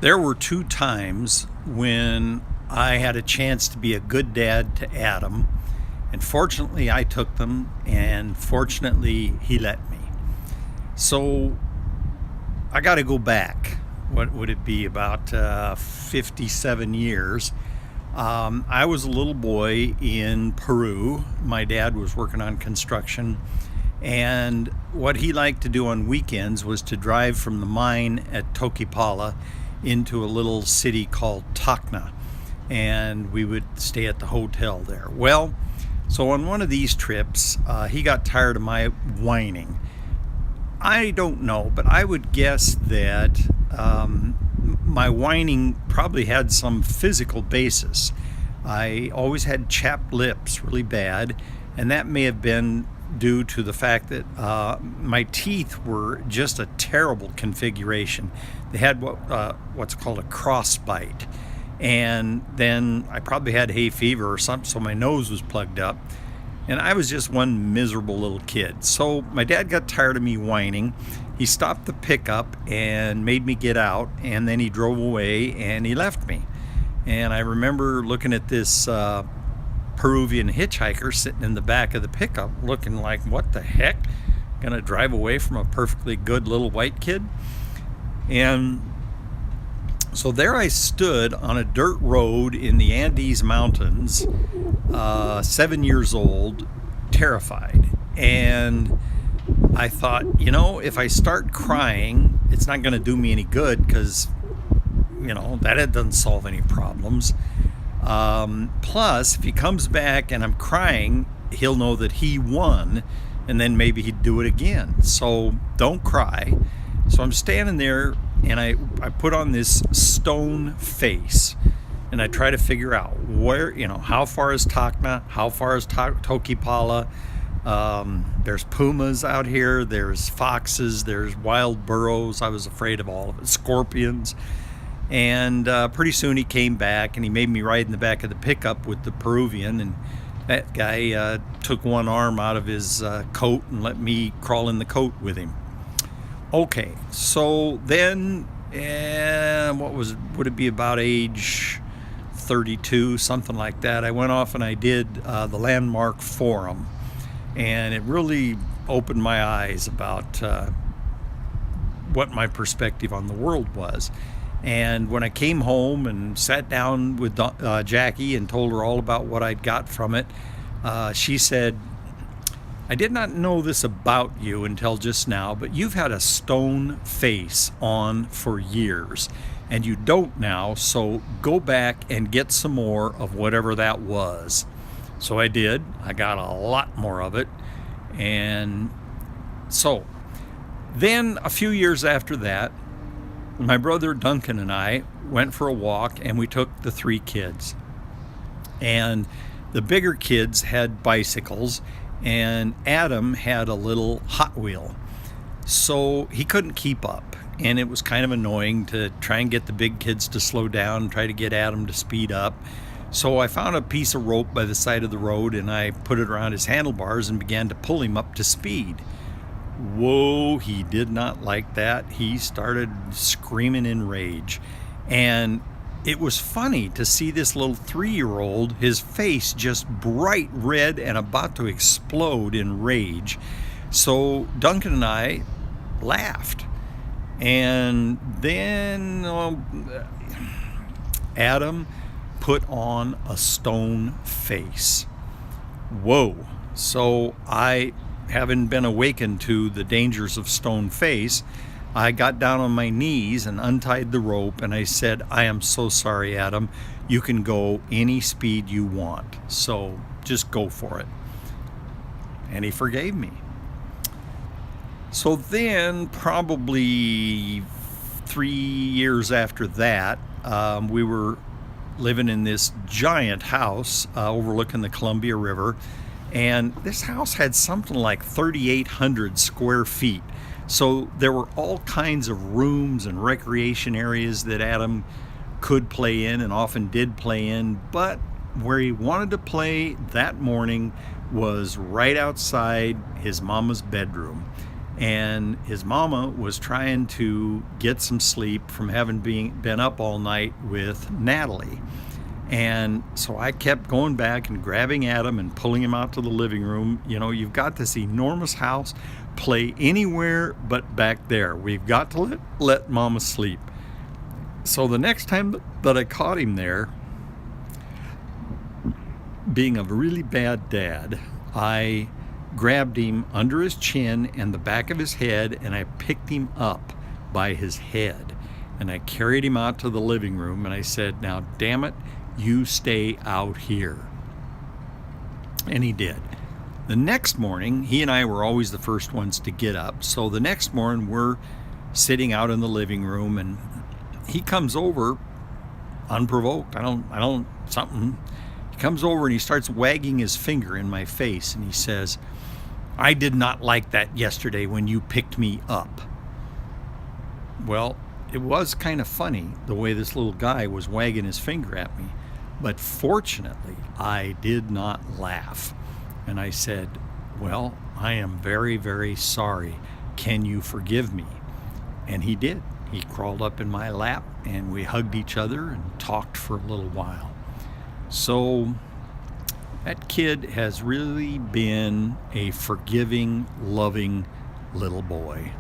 There were two times when I had a chance to be a good dad to Adam, and fortunately I took them, and fortunately he let me. So I got to go back. What would it be? About 57 years. I was a little boy in Peru. My dad was working on construction, and what he liked to do on weekends was to drive from the mine at Toquepala into a little city called Tacna, and we would stay at the hotel there. Well, so on one of these trips, he got tired of my whining. I don't know, but I would guess that my whining probably had some physical basis. I always had chapped lips really bad, and that may have been due to the fact that my teeth were just a terrible configuration. They had what's called a cross bite, and then I probably had hay fever or something, so my nose was plugged up, and I was just one miserable little kid. So my dad got tired of me whining. He stopped the pickup and made me get out, and then he drove away and he left me. And I remember looking at this Peruvian hitchhiker sitting in the back of the pickup looking like, what the heck? Gonna drive away from a perfectly good little white kid? And so there I stood on a dirt road in the Andes Mountains, 7 years old, terrified. And I thought, if I start crying, it's not going to do me any good because, that doesn't solve any problems. Plus, if he comes back and I'm crying, he'll know that he won, and then maybe he'd do it again. So don't cry. So I'm standing there, and I put on this stone face, and I try to figure out where, how far is Tacna, how far is Toquepala. There's pumas out here, there's foxes, there's wild burros. I was afraid of all of it, scorpions. And pretty soon he came back, and he made me ride in the back of the pickup with the Peruvian, and that guy took one arm out of his coat and let me crawl in the coat with him. Okay, so then, would it be about age 32, something like that? I went off and I did the Landmark Forum, and it really opened my eyes about what my perspective on the world was. And when I came home and sat down with Jackie and told her all about what I'd got from it, she said, I did not know this about you until just now, but you've had a stone face on for years, and you don't now, so go back and get some more of whatever that was. So I did. I got a lot more of it. And so then a few years after that, my brother Duncan and I went for a walk, and we took the three kids. And the bigger kids had bicycles, and Adam had a little Hot Wheel. So he couldn't keep up, and it was kind of annoying to try and get the big kids to slow down and try to get Adam to speed up. So I found a piece of rope by the side of the road, and I put it around his handlebars and began to pull him up to speed. Whoa, he did not like that. He started screaming in rage. And it was funny to see this little 3-year-old, his face just bright red and about to explode in rage. So Duncan and I laughed. And then Adam put on a stone face. Whoa. So having been awakened to the dangers of Stoneface, I got down on my knees and untied the rope, and I said, I am so sorry, Adam. You can go any speed you want, so just go for it. And he forgave me. So then, probably 3 years after that, we were living in this giant house overlooking the Columbia River. And this house had something like 3,800 square feet. So there were all kinds of rooms and recreation areas that Adam could play in and often did play in. But where he wanted to play that morning was right outside his mama's bedroom. and his mama was trying to get some sleep from having been up all night with Natalie. And so I kept going back and grabbing Adam and pulling him out to the living room. You know, you've got this enormous house, play anywhere but back there. We've got to let Mama sleep. So the next time that I caught him there, being a really bad dad, I grabbed him under his chin and the back of his head, and I picked him up by his head. And I carried him out to the living room, and I said, "Now, damn it, you stay out here." And he did. The next morning, he and I were always the first ones to get up. So the next morning, we're sitting out in the living room, and he comes over unprovoked. He comes over and he starts wagging his finger in my face, and he says, "I did not like that yesterday when you picked me up." Well, it was kind of funny the way this little guy was wagging his finger at me. But fortunately, I did not laugh. And I said, "Well, I am very, very sorry. Can you forgive me?" And he did. He crawled up in my lap, and we hugged each other and talked for a little while. So that kid has really been a forgiving, loving little boy.